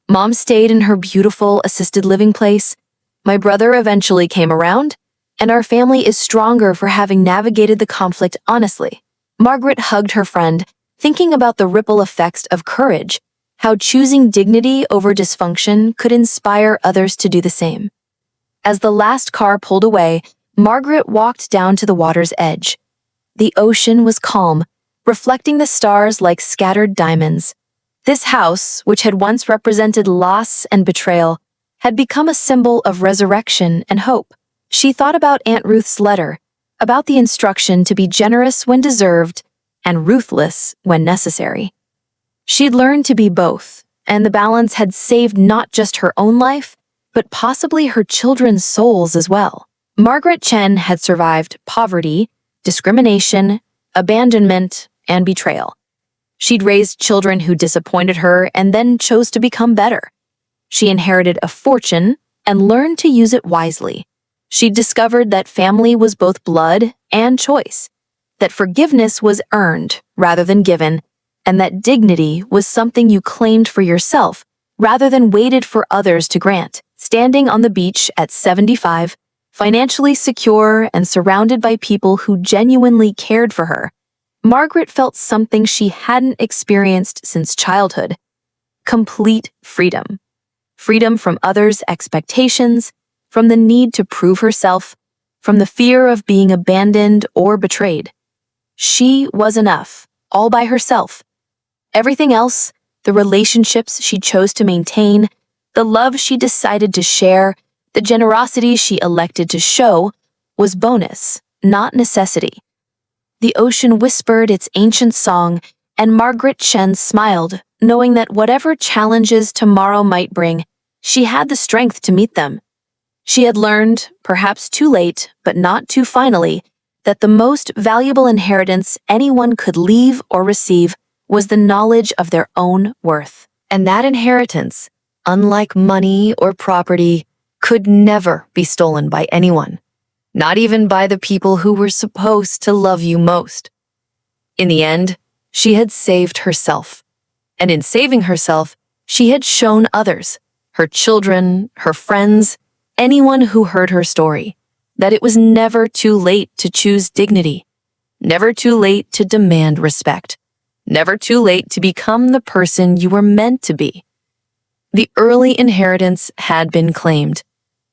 Mom stayed in her beautiful assisted living place. My brother eventually came around, and our family is stronger for having navigated the conflict honestly." Margaret hugged her friend, thinking about the ripple effects of courage, how choosing dignity over dysfunction could inspire others to do the same. As the last car pulled away, Margaret walked down to the water's edge. The ocean was calm, reflecting the stars like scattered diamonds. This house, which had once represented loss and betrayal, had become a symbol of resurrection and hope. She thought about Aunt Ruth's letter, about the instruction to be generous when deserved and ruthless when necessary. She'd learned to be both, and the balance had saved not just her own life, but possibly her children's souls as well. Margaret Chen had survived poverty, discrimination, abandonment, and betrayal. She'd raised children who disappointed her and then chose to become better. She inherited a fortune and learned to use it wisely. She discovered that family was both blood and choice, that forgiveness was earned rather than given, and that dignity was something you claimed for yourself rather than waited for others to grant. Standing on the beach at 75, financially secure and surrounded by people who genuinely cared for her, Margaret felt something she hadn't experienced since childhood: complete freedom. Freedom from others' expectations, from the need to prove herself, from the fear of being abandoned or betrayed. She was enough, all by herself. Everything else, the relationships she chose to maintain, the love she decided to share, the generosity she elected to show, was bonus, not necessity. The ocean whispered its ancient song, and Margaret Chen smiled, knowing that whatever challenges tomorrow might bring, she had the strength to meet them. She had learned, perhaps too late, but not too finally, that the most valuable inheritance anyone could leave or receive was the knowledge of their own worth. And that inheritance, unlike money or property, could never be stolen by anyone, not even by the people who were supposed to love you most. In the end, she had saved herself. And in saving herself, she had shown others, her children, her friends, anyone who heard her story, that it was never too late to choose dignity, never too late to demand respect, never too late to become the person you were meant to be. The early inheritance had been claimed,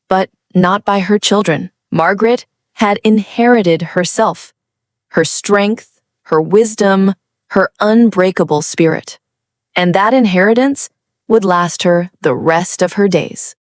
but not by her children. Margaret had inherited herself, her strength, her wisdom, her unbreakable spirit. And that inheritance would last her the rest of her days.